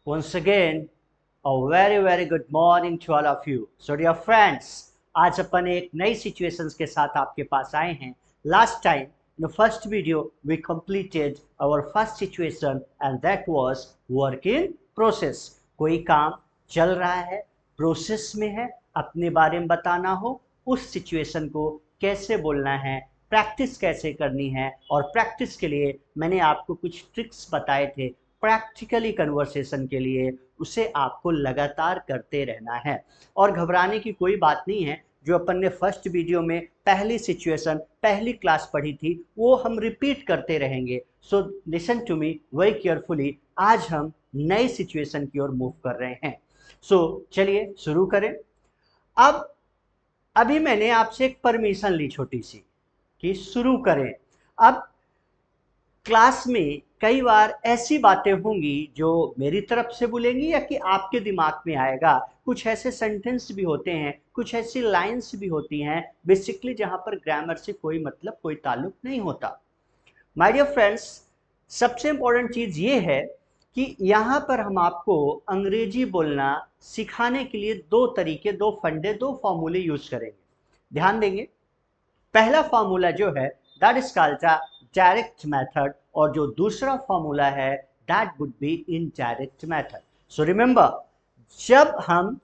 Once again, a very good morning to all of you. So dear friends, आज अपन एक नई situations के साथ आपके पास आए हैं. Last time in the first video we completed our first situation and that was work in process. कोई काम चल रहा है, प्रोसेस में है, अपने बारे में बताना हो, उस सिचुएशन को कैसे बोलना है, प्रैक्टिस कैसे करनी है, और प्रैक्टिस के लिए मैंने आपको कुछ ट्रिक्स बताए थे प्रैक्टिकली कन्वर्सेशन के लिए. उसे आपको लगातार करते रहना है और घबराने की कोई बात नहीं है. जो अपन ने फर्स्ट वीडियो में पहली सिचुएशन पहली क्लास पढ़ी थी वो हम रिपीट करते रहेंगे. So listen to me very carefully. आज हम नई सिचुएशन की ओर मूव कर रहे हैं. सो चलिए शुरू करें. अब अभी मैंने आपसे एक परमिशन ली छोटी सी कि शुरू करें. अब क्लास में कई बार ऐसी बातें होंगी जो मेरी तरफ से बोलेंगी या कि आपके दिमाग में आएगा. कुछ ऐसे सेंटेंस भी होते हैं, कुछ ऐसी लाइंस भी होती हैं बेसिकली जहां पर ग्रामर से कोई मतलब कोई ताल्लुक नहीं होता. माय डियर फ्रेंड्स, सबसे इंपॉर्टेंट चीज ये है कि यहाँ पर हम आपको अंग्रेजी बोलना सिखाने के लिए दो तरीके, दो फंडे, दो फॉर्मूले यूज करेंगे. ध्यान देंगे. पहला फॉर्मूला जो है that is called the direct method और जो दूसरा फॉर्मूला है that would be indirect method. So remember, जब हम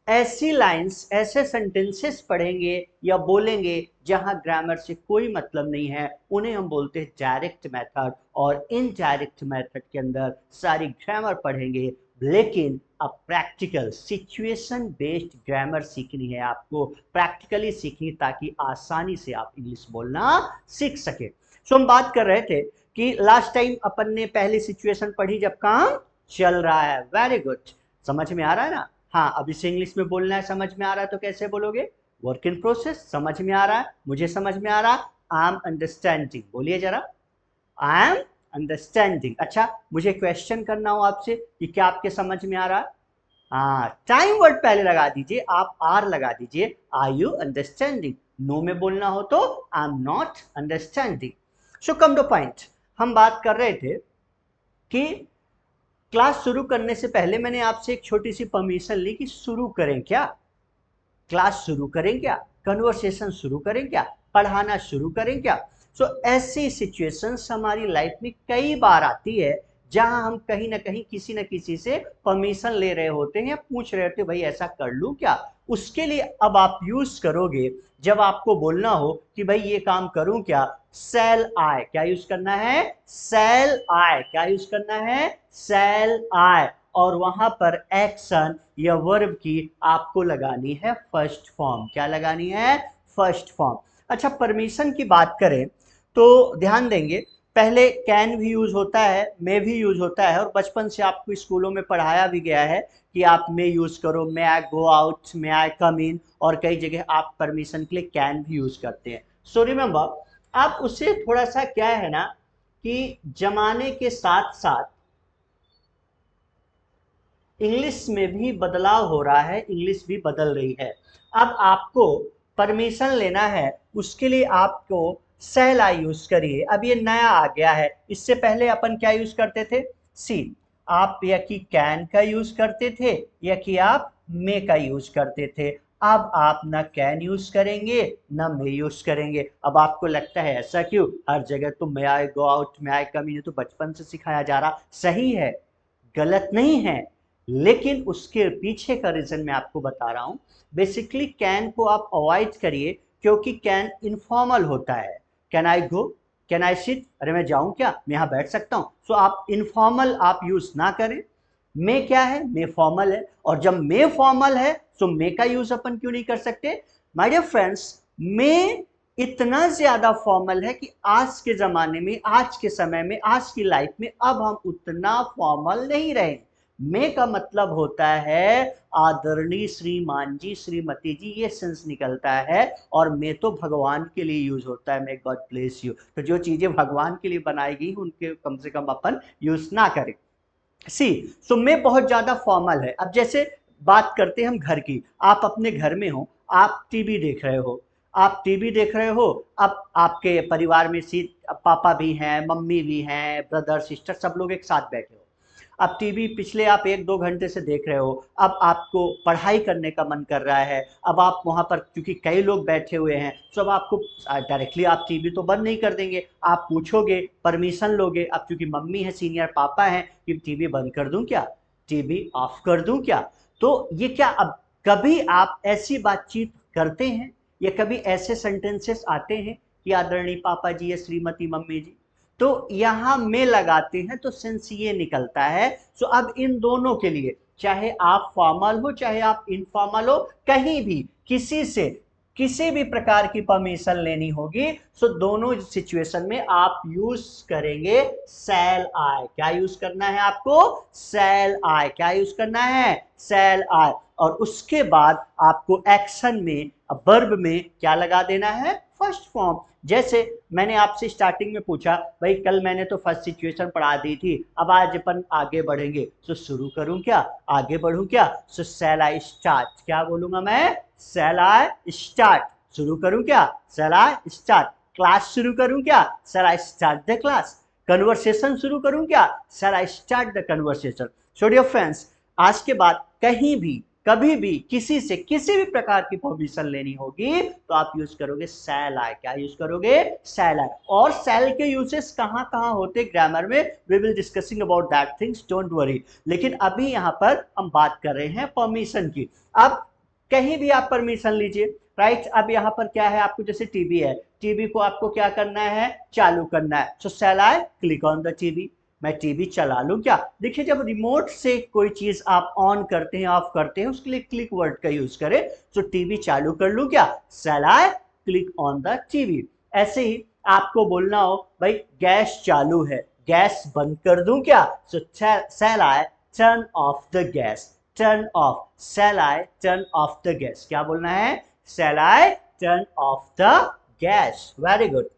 ऐसी लाइंस ऐसे सेंटेंसेस पढ़ेंगे या बोलेंगे जहां ग्रामर से कोई मतलब नहीं है उन्हें हम बोलते हैं डायरेक्ट मेथड. और इनडायरेक्ट मेथड के अंदर सारी ग्रामर पढ़ेंगे, लेकिन अब प्रैक्टिकल सिचुएशन बेस्ड ग्रामर सीखनी है. आपको प्रैक्टिकली सीखनी ताकि आसानी से आप इंग्लिश बोलना सीख सके. सो हम बात कर रहे थे कि लास्ट टाइम अपन ने पहली सिचुएशन पढ़ी जब काम चल रहा है. Very good. समझ में आ रहा है ना? हाँ, अब इसे इंग्लिश में बोलना है. समझ में आ रहा है तो कैसे बोलोगे? Work in process. समझ में आ रहा है? मुझे समझ में आ रहा है. I am understanding. बोलिए जरा. I am understanding. अच्छा, मुझे क्वेश्चन करना हो आपसे कि क्या आपके समझ में आ रहा है? हाँ, टाइम वर्ड पहले लगा दीजिए, आप आर लगा दीजिए. Are you understanding? नो में बोलना हो तो आई am not understanding. So come two point. हम बात कर रहे थे कि क्लास शुरू करने से पहले मैंने आपसे एक छोटी सी परमिशन ली कि शुरू करें क्या, क्लास शुरू करें क्या, कन्वर्सेशन शुरू करें क्या, पढ़ाना शुरू करें क्या. सो ऐसी सिचुएशंस हमारी लाइफ में कई बार आती है जहां हम कहीं ना कहीं किसी न किसी से परमिशन ले रहे होते हैं या पूछ रहे होते हैं भाई ऐसा कर लूं क्या. उसके लिए अब आप यूज करोगे जब आपको बोलना हो कि भाई ये काम करूं क्या, सेल आई. क्या यूज करना है? सेल आई. क्या यूज करना है? सेल आई. और वहां पर एक्शन या वर्ब की आपको लगानी है फर्स्ट फॉर्म. क्या लगानी है? First form. अच्छा, परमिशन की बात करें तो ध्यान देंगे, पहले कैन भी यूज होता है, मे भी यूज होता है, और बचपन से आपको स्कूलों में पढ़ाया भी गया है कि आप मे यूज करो, मे आई गो आउट, मे आई कम इन, और कई जगह आप परमिशन के लिए कैन भी यूज करते हैं. सो रिमेंबर, आप उसे थोड़ा सा क्या है ना कि जमाने के साथ साथ इंग्लिश में भी बदलाव हो रहा है, इंग्लिश भी बदल रही है. अब आपको परमिशन लेना है, उसके लिए आपको सेल आई यूज करिए. अब ये नया आ गया है, इससे पहले अपन क्या यूज करते थे? सी. आप या कि कैन का यूज करते थे या कि आप मे का यूज करते थे. अब आप ना कैन यूज करेंगे ना मे यूज करेंगे. अब आपको लगता है ऐसा क्यों? हर जगह तो मे आई गो आउट, मे आई कम इन तो बचपन से सिखाया जा रहा. सही है, गलत नहीं है, लेकिन उसके पीछे का रीजन मैं आपको बता रहा हूं. बेसिकली कैन को आप अवॉइड करिए क्योंकि कैन इनफॉर्मल होता है. Can I go, can I sit, अरे मैं जाऊं क्या, मैं यहां बैठ सकता हूं. सो आप इनफॉर्मल आप यूज ना करें. मे क्या है? मे फॉर्मल है, और जब मे फॉर्मल है तो मे का यूज अपन क्यों नहीं कर सकते? माय डियर फ्रेंड्स, मे इतना ज्यादा फॉर्मल है कि आज के जमाने में, आज के समय में, आज की लाइफ में अब हम उतना फॉर्मल नहीं रहे. मे का मतलब होता है आदरणीय श्रीमान जी, श्रीमती जी, ये सेंस निकलता है. और मे तो भगवान के लिए यूज होता है, मे गॉड ब्लेस यू. तो जो चीजें भगवान के लिए बनाई गई उनके कम से कम अपन यूज ना करें. सी. सो मे बहुत ज्यादा फॉर्मल है. अब जैसे बात करते हैं हम घर की. आप अपने घर में हो, आप टीवी देख रहे हो, आप टीवी देख रहे हो. अब आपके परिवार में पापा भी हैं, मम्मी भी हैं, ब्रदर सिस्टर, सब लोग एक साथ बैठे हो. अब टीवी पिछले आप 1-2 घंटे से देख रहे हो, अब आपको पढ़ाई करने का मन कर रहा है, अब आप वहाँ पर क्योंकि कई लोग बैठे हुए हैं, तो अब आपको डायरेक्टली आप टीवी तो बंद नहीं कर देंगे, आप पूछोगे, परमिशन लोगे। अब क्योंकि मम्मी है, सीनियर पापा हैं, कि टीवी बंद कर दूं क्या, टीवी ऑफ कर दूं क्या? तो ये क्या, अब कभी आप ऐसी बातचीत करते हैं या कभी ऐसे सेंटेंसेस आते हैं कि आदरणीय पापा जी या श्रीमती मम्मी जी, तो यहां में लगाते हैं तो सेंस ये निकलता है। सो अब इन दोनों के लिए, चाहे आप फॉर्मल हो चाहे आप इनफॉर्मल हो, कहीं भी किसी से किसी भी प्रकार की परमिशन लेनी होगी, सो दोनों सिचुएशन में आप यूज करेंगे शैल आई। क्या यूज करना है आपको? शैल आई। क्या यूज करना है? शैल आई। और उसके बाद आपको एक्शन में, वर्ब में क्या लगा देना है? First form. जैसे मैंने आपसे स्टार्टिंग में पूछा, भाई कल मैंने तो फर्स्ट सिचुएशन पढ़ा दी थी, अब आज अपन आगे बढ़ेंगे, तो शुरू करूं क्या, आगे बढ़ूं क्या? So shall I start. क्या बोलूंगा मैं? शैल आई स्टार्ट। शुरू करूं क्या? Shall I start. क्लास शुरू करूं क्या? Shall I start the class. Conversation शुरू करूं क्या? Shall I start the conversation. So dear friends, आज के बाद कहीं भी कभी भी किसी से किसी भी प्रकार की परमिशन लेनी होगी तो आप यूज करोगे शैल आई। क्या यूज करोगे? शैल आई। और शैल के यूजेस कहां कहां होते ग्रामर में, we will discussing about that things, don't worry. लेकिन अभी यहां पर हम बात कर रहे हैं परमिशन की। अब कहीं भी आप परमिशन लीजिए, राइट। अब यहाँ पर क्या है, आपको जैसे टीवी है, टीवी को आपको क्या करना है? चालू करना है। So shall I click on the TV. मैं टीवी चला लूं क्या? देखिए, जब रिमोट से कोई चीज आप ऑन करते हैं, ऑफ करते हैं, उसके लिए क्लिक वर्ड का यूज करें। तो टीवी चालू कर लूं क्या? Shall I click on the TV. ऐसे ही आपको बोलना हो, भाई गैस चालू है, गैस बंद कर दूं क्या? So shall I turn off the gas. Turn off. Shall I turn off the gas. क्या बोलना है? Shall I turn off the gas. Very good.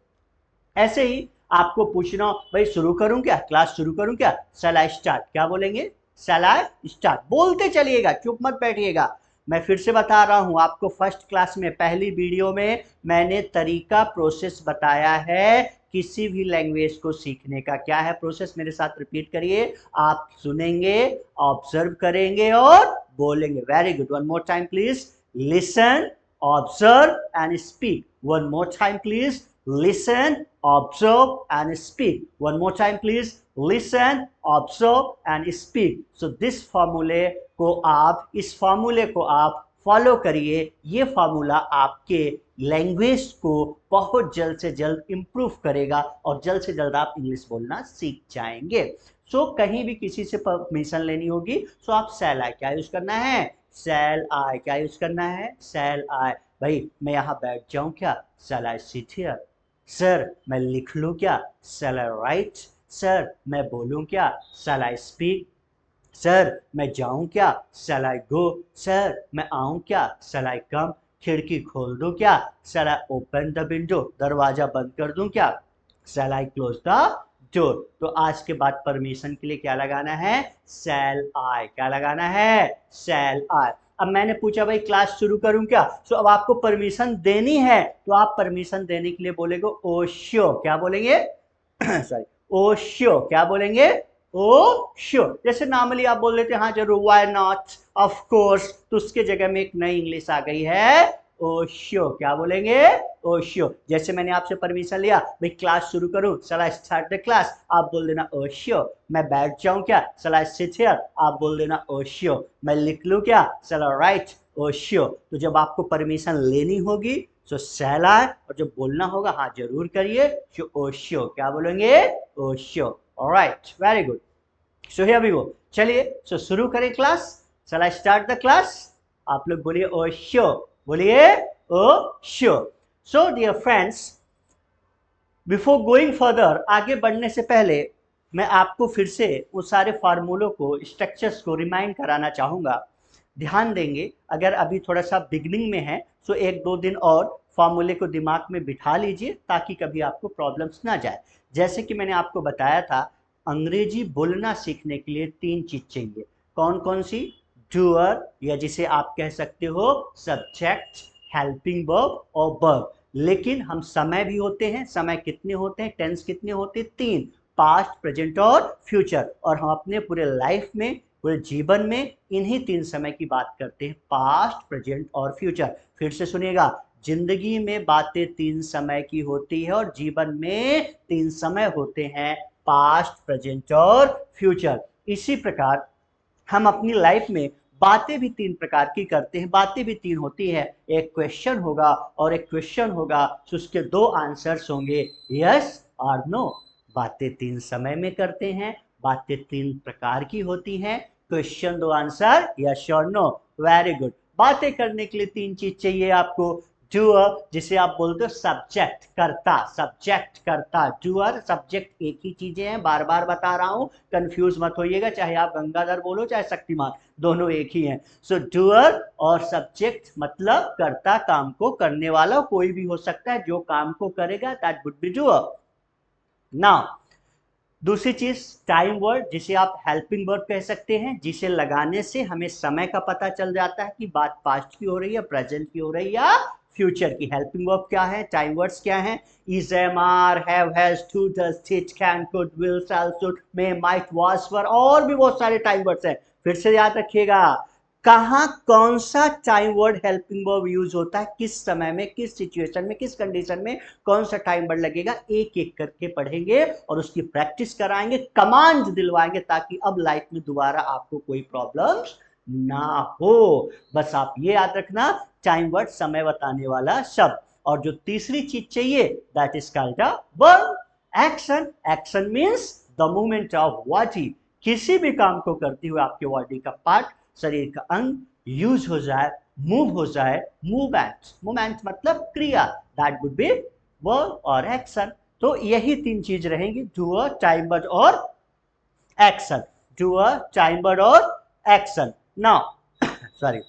ऐसे ही आपको पूछना, भाई शुरू करूं क्या, क्लास शुरू करूं क्या? Shall I start. क्या बोलेंगे? शैल आई स्टार्ट। बोलते चलिएगा, चुप मत बैठिएगा। मैं फिर से बता रहा हूं आपको, फर्स्ट क्लास में पहली वीडियो में मैंने तरीका, प्रोसेस बताया है किसी भी लैंग्वेज को सीखने का। क्या है प्रोसेस? मेरे साथ रिपीट करिए। आप सुनेंगे, ऑब्जर्व करेंगे और बोलेंगे। Very good. One more time please. Listen, observe and speak. One more time please. Listen, observe and speak. One more time please. Listen, observe and speak. So this formula को आप, इस फॉर्मूले को आप फॉलो करिए। ये फार्मूला आपके language को बहुत जल्द से जल्द इंप्रूव करेगा और जल्द से जल्द आप इंग्लिश बोलना सीख जाएंगे। सो कहीं भी किसी से परमिशन लेनी होगी, सो आप शैल आई। क्या यूज करना है? शैल आई। क्या यूज करना है? शैल आई। भाई मैं यहाँ बैठ जाऊं क्या? Shall I sit here. Sir मैं लिख लूं क्या? शैल आई राइट। सर मैं बोलूं क्या? Shall I speak. सर मैं जाऊं क्या? शैल आई गो। सर मैं आऊं क्या? शैल आई कम। खिड़की खोल दूं क्या? Shall I open the window. दरवाजा बंद कर दूं क्या? Shall I close the door. तो आज के बाद परमिशन के लिए क्या लगाना है? शैल आई। क्या लगाना है? शैल आई। अब मैंने पूछा, भाई क्लास शुरू करूं क्या? तो अब आपको परमिशन देनी है, तो आप परमिशन देने के लिए बोलेंगे ओ श्योर। क्या बोलेंगे? सॉरी, ओ श्योर। क्या बोलेंगे? Oh sure. जैसे नॉर्मली आप बोल लेते हैं हाँ जरूर, व्हाई नॉट, ऑफ कोर्स, तो उसके जगह में एक नई इंग्लिश आ गई है ओ श्योर। क्या बोलेंगे? Oh sure. जैसे मैंने आपसे परमिशन लिया, भाई क्लास शुरू करूं, शैल आई स्टार्ट द क्लास, आप बोल देना ओ श्योर। मैं बैठ जाऊं क्या? शैल आई सिट हियर, आप बोल देना ओ श्योर। मैं लिख लूं क्या? शैल आई राइट, ओ श्योर। तो जब आपको परमिशन लेनी होगी तो शैल आई, और जब बोलना होगा हाँ जरूर करिए, तो ओ श्योर। क्या बोलेंगे? Oh sure. Alright, very good. So here we go. चलिए सो शुरू करें class. Shall I start the class? आप लोग बोलिए ओ श्योर। बोलिए oh sure. So dear friends, before going further, आगे बढ़ने से पहले मैं आपको फिर से वो सारे फार्मूलों को, स्ट्रक्चर्स को रिमाइंड कराना चाहूँगा। ध्यान देंगे, अगर अभी थोड़ा सा बिगनिंग में है तो 1-2 दिन और फार्मूले को दिमाग में बिठा लीजिए ताकि कभी आपको प्रॉब्लम्स ना जाए। जैसे कि मैंने आपको बताया था, अंग्रेजी बोलना सीखने के लिए 3 चीज़ चाहिए। कौन कौन सी? डूअर, या जिसे आप कह सकते हो सब्जेक्ट, हेल्पिंग वर्ब और वर्ब। लेकिन हम समय भी होते हैं, समय कितने होते हैं, टेंस कितने होते हैं? 3। पास्ट, प्रेजेंट और फ्यूचर। और हम अपने पूरे लाइफ में, पूरे जीवन में इन्हीं 3 समय की बात करते हैं, पास्ट, प्रेजेंट और फ्यूचर। फिर से सुनिएगा, जिंदगी में बातें 3 समय की होती है और जीवन में 3 समय होते हैं, पास्ट, प्रेजेंट और फ्यूचर। इसी प्रकार हम अपनी लाइफ में बातें भी 3 प्रकार की करते हैं, बातें भी 3 होती है। एक क्वेश्चन होगा और एक क्वेश्चन होगा, तो उसके 2 आंसर्स होंगे, यस और नो। बातें 3 समय में करते हैं, बातें 3 प्रकार की होती हैं, क्वेश्चन 2 आंसर, यस और नो। Very good. बातें करने के लिए 3 चीज चाहिए आपको, डूअर, जिसे आप बोलते हो सब्जेक्ट, कर्ता, सब्जेक्ट, कर्ता, डूअर, सब्जेक्ट एक ही चीजें हैं, बार बार बता रहा हूं, कंफ्यूज मत होइएगा, चाहे आप गंगाधर बोलो चाहे शक्तिमान, दोनों एक ही हैं। सो डूअर और सब्जेक्ट मतलब कर्ता, काम को करने वाला कोई भी हो सकता है, जो काम को करेगा that would be doer. Now दूसरी चीज टाइम वर्ड, जिसे आप हेल्पिंग वर्ड कह सकते हैं, जिसे लगाने से हमें समय का पता चल जाता है कि बात पास्ट की हो रही है, प्रेजेंट की हो रही है या फ्यूचर की। हेल्पिंग वर्ब क्या है, टाइम वर्ड्स क्या है, is, am, are, have, has, to, does, did, can, could, will, shall, should, may, might, was, were, और भी बहुत सारे टाइम वर्ड्स हैं। फिर से याद रखिएगा, कहां कौन सा time word helping verb use होता है, किस समय में, किस सिचुएशन में, किस कंडीशन में कौन सा टाइम वर्ड लगेगा, एक एक करके पढ़ेंगे और उसकी प्रैक्टिस कराएंगे, कमांड दिलवाएंगे, ताकि अब लाइफ में दोबारा आपको कोई प्रॉब्लम ना हो। बस आप ये याद रखना, टाइम वर्ड समय बताने वाला शब्द। और जो तीसरी चीज चाहिए, that is called a verb. Action, action means the movement of body, किसी भी काम को करते हुए आपके बॉडी का पार्ट, शरीर का अंग यूज हो जाए, मूव हो जाए, मूवमेंट, मूवमेंट मतलब क्रिया, दैट वुड बी वर्ब और एक्शन। तो यही 3 चीज रहेंगी, डूअर, टाइम वर्ड और एक्शन, डूअर, टाइम वर्ड और एक्शन। नाउ सॉरी,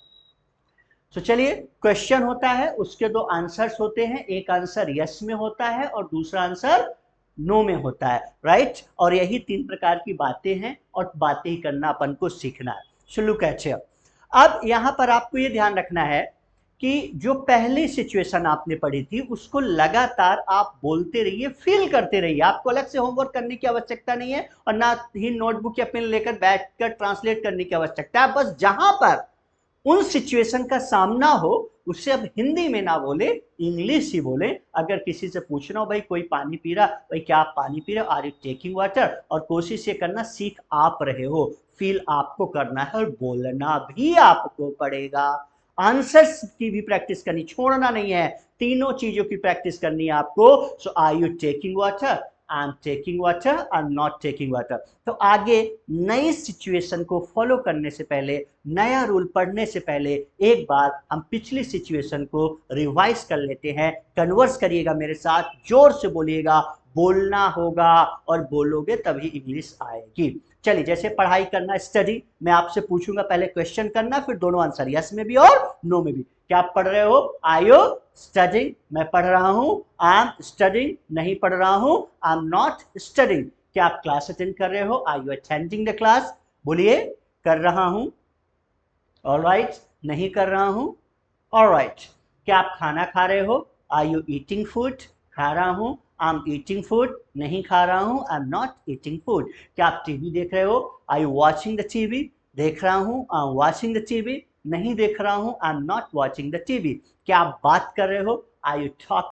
तो चलिए, क्वेश्चन होता है, उसके 2 आंसर्स होते हैं, एक आंसर यस में होता है और दूसरा आंसर नो में होता है, राइट। और यही 3 प्रकार की बातें हैं और बातें ही करना अपन को सीखना है। सो लुक एट हियर, अब यहां पर आपको ये ध्यान रखना है कि जो पहली सिचुएशन आपने पढ़ी थी उसको लगातार आप बोलते रहिए, फील करते रहिए, आपको अलग से होमवर्क करने की आवश्यकता नहीं है और ना ही नोटबुक या पेन लेकर बैठकर ट्रांसलेट करने की आवश्यकता है। बस जहां पर उन सिचुएशन का सामना हो, उससे अब हिंदी में ना बोले, इंग्लिश ही बोले। अगर किसी से पूछना हो, भाई कोई पानी पी रहा, भाई क्या आप पानी पी रहे हो, आर यू टेकिंग वाटर, और कोशिश ये करना सीख आप रहे हो, फील आपको करना है और बोलना भी आपको पड़ेगा। आंसर्स की भी प्रैक्टिस करनी, छोड़ना नहीं है, तीनों चीजों की प्रैक्टिस करनी है आपको। So are you taking water, I am taking water, I am not taking water. तो आगे नई सिचुएशन को फॉलो करने से पहले, नया रूल पढ़ने से पहले, एक बार हम पिछली सिचुएशन को रिवाइज कर लेते हैं। कन्वर्स करिएगा मेरे साथ, जोर से बोलिएगा, बोलना होगा और बोलोगे तभी इंग्लिश आएगी। चलिए, जैसे पढ़ाई करना, स्टडी, मैं आपसे पूछूंगा, पहले क्वेश्चन करना, फिर दोनों आंसर, यस में भी और नो में भी। क्या आप पढ़ रहे हो, आर यू स्टडिंग, मैं पढ़ रहा हूं, आई एम स्टडिंग, नहीं पढ़ रहा हूं, आई एम नॉट स्टडिंग। क्या आप क्लास अटेंड कर रहे हो, are you attending the class, बोलिए, कर रहा हूं, ऑलराइट, नहीं कर रहा हूं, ऑलराइट। क्या आप खाना खा रहे हो, आर यू ईटिंग फूड, खा रहा हूं, आई एम ईटिंग फूड, नहीं खा रहा हूं, I am not eating food. क्या आप टीवी देख रहे हो, are you watching the TV, देख रहा हूं, I am watching the TV, नहीं देख रहा हूं, I am not watching the TV. क्या आप बात कर रहे हो, आर यू टॉक